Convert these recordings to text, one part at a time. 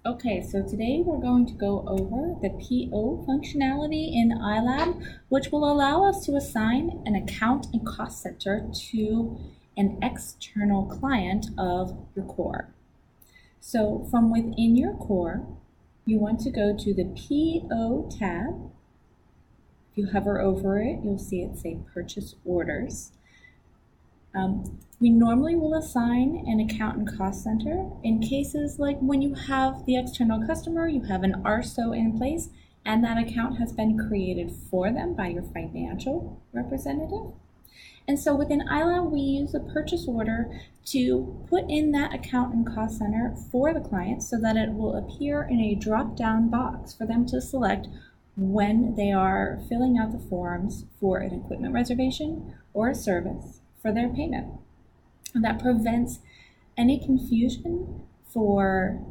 Okay, so today we're going to go over the PO functionality in iLab, which will allow us to assign an account and cost center to an external client of your core. So from within your core, you want to go to the PO tab. If you hover over it, you'll see it say Purchase Orders. We normally will assign an account and cost center in cases like when you have the external customer, you have an RSO in place, and that account has been created for them by your financial representative. And so within iLab, we use a purchase order to put in that account and cost center for the client so that it will appear in a drop-down box for them to select when they are filling out the forms for an equipment reservation or a service for their payment. And that prevents any confusion for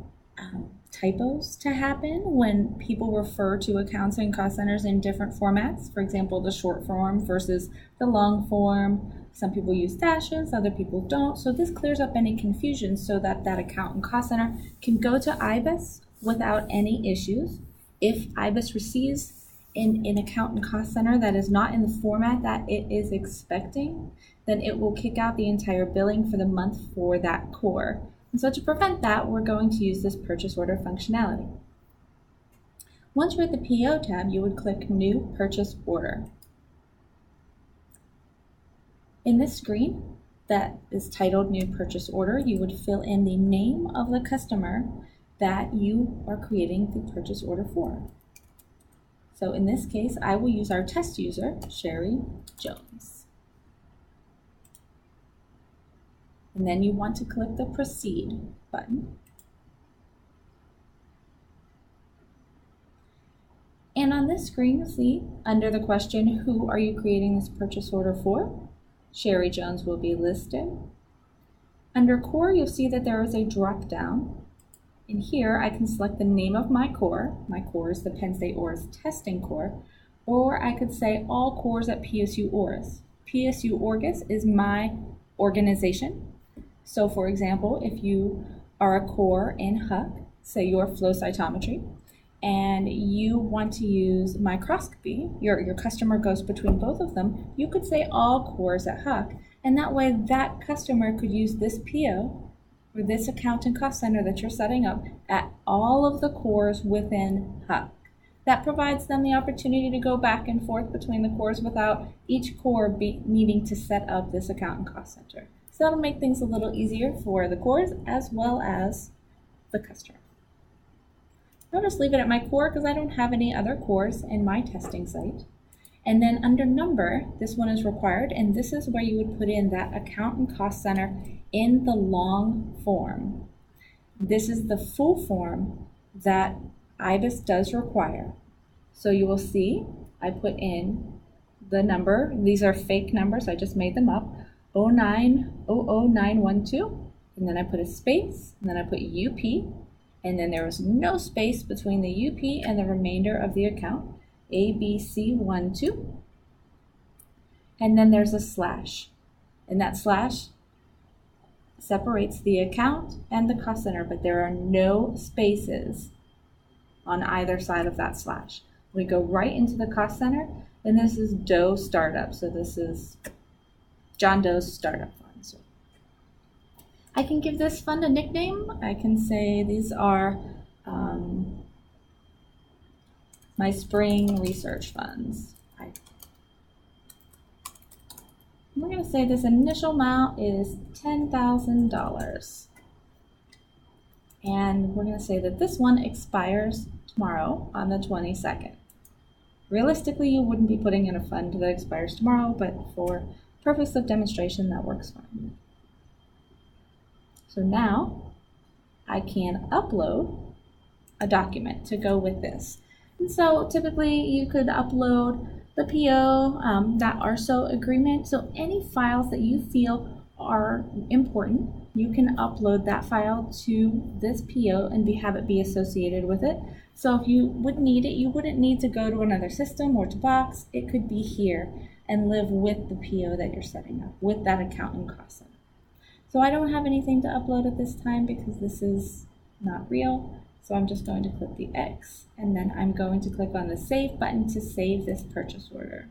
typos to happen when people refer to accounts and cost centers in different formats. For example, the short form versus the long form. Some people use dashes, other people don't. So this clears up any confusion so that that account and cost center can go to IBIS without any issues. If IBIS receives an account and cost center that is not in the format that it is expecting, then it will kick out the entire billing for the month for that core. And so to prevent that, we're going to use this purchase order functionality. Once you're at the PO tab, you would click New Purchase Order. In this screen that is titled New Purchase Order, you would fill in the name of the customer that you are creating the purchase order for. So in this case, I will use our test user, Sherry Jones. And then you want to click the Proceed button. And on this screen, you'll see under the question, who are you creating this purchase order for? Sherry Jones will be listed. Under Core, you'll see that there is a drop down. And here I can select the name of my core. My core is the Penn State ORIS testing core. Or I could say all cores at PSU ORIS. PSU ORIS is my organization. So for example, if you are a core in HUC, say your flow cytometry, and you want to use microscopy, your customer goes between both of them, you could say all cores at HUC, and that way that customer could use this PO or this account and cost center that you're setting up at all of the cores within HUC. That provides them the opportunity to go back and forth between the cores without each core needing to set up this account and cost center. So that'll make things a little easier for the cores as well as the customer. I'll just leave it at my core because I don't have any other cores in my testing site. And then under number, this one is required, and this is where you would put in that account and cost center in the long form. This is the full form that IBIS does require. So you will see I put in the number. These are fake numbers. I just made them up. 0900912, and then I put a space, and then I put UP, and then there was no space between the UP and the remainder of the account, ABC12, and then there's a slash, and that slash separates the account and the cost center, but there are no spaces on either side of that slash. We go right into the cost center, and this is Doe Startup, so this is John Doe's startup fund. So I can give this fund a nickname. I can say these are my spring research funds. We're going to say this initial amount is $10,000. And we're going to say that this one expires tomorrow on the 22nd. Realistically, you wouldn't be putting in a fund that expires tomorrow, but for purpose of demonstration, that works fine. So now I can upload a document to go with this. And so typically you could upload the PO, that RSO agreement. So any files that you feel are important, you can upload that file to this PO and have it be associated with it. So if you would need it, you wouldn't need to go to another system or to Box. It could be here and live with the PO that you're setting up, with that account and cost center. So I don't have anything to upload at this time because this is not real. So I'm just going to click the X, and then I'm going to click on the Save button to save this purchase order.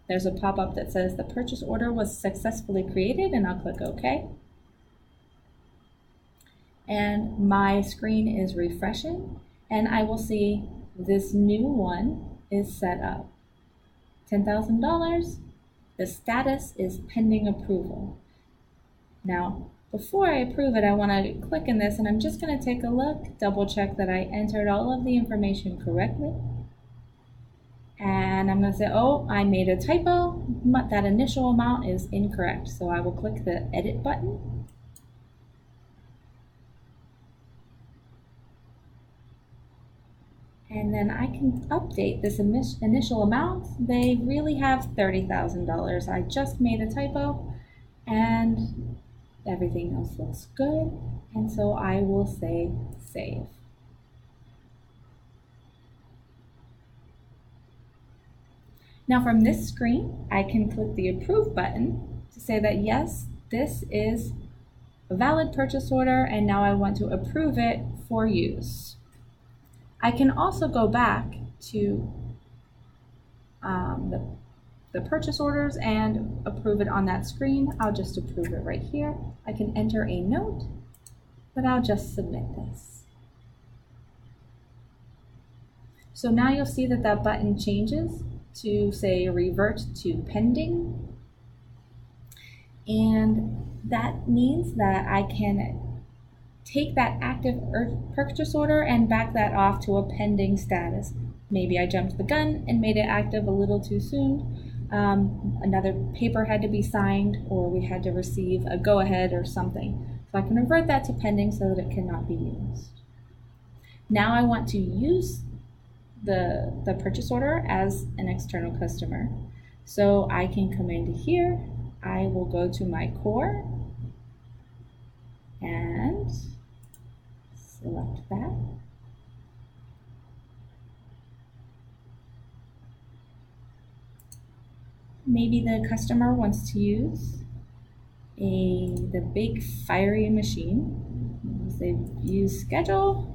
There's a pop-up that says the purchase order was successfully created, and I'll click OK. And my screen is refreshing, and I will see this new one is set up. $10,000. The status is pending approval. Now, before I approve it, I want to click in this, and I'm just going to take a look, double check that I entered all of the information correctly. And I'm going to say, oh, I made a typo. That initial amount is incorrect. So I will click the Edit button. And then I can update this initial amount. They really have $30,000. I just made a typo, and everything else looks good. And so I will say Save. Now from this screen, I can click the Approve button to say that yes, this is a valid purchase order, and now I want to approve it for use. I can also go back to the purchase orders and approve it on that screen. I'll just approve it right here. I can enter a note, but I'll just submit this. So now you'll see that that button changes to say revert to pending. And that means that I can take that active purchase order and back that off to a pending status. Maybe I jumped the gun and made it active a little too soon. Another paper had to be signed, or we had to receive a go-ahead or something. So I can revert that to pending so that it cannot be used. Now I want to use the purchase order as an external customer. So I can come into here. I will go to my core and select that. Maybe the customer wants to use the big fiery machine. Say view schedule.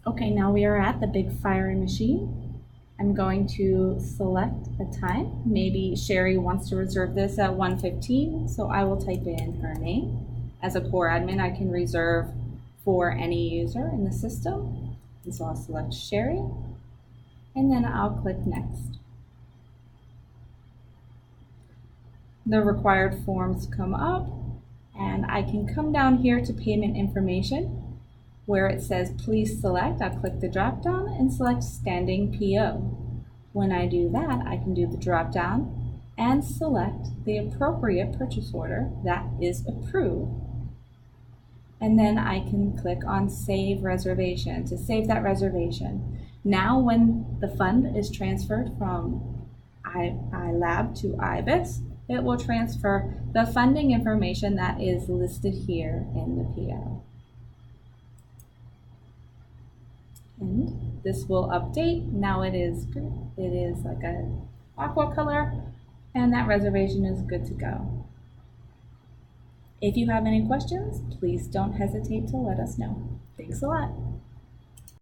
Okay, now we are at the big fiery machine. I'm going to select a time. Maybe Sherry wants to reserve this at 1:15, so I will type in her name. As a core admin, I can reserve for any user in the system. And so I'll select Sherry, and then I'll click Next. The required forms come up, and I can come down here to payment information. Where it says please select, I'll click the drop down and select standing PO. When I do that, I can do the drop down and select the appropriate purchase order that is approved. And then I can click on Save Reservation to save that reservation. Now when the fund is transferred from iLab to IBIS, it will transfer the funding information that is listed here in the PO. And this will update. Now it is like a aqua color, and that reservation is good to go. If you have any questions, please don't hesitate to let us know. Thanks a lot.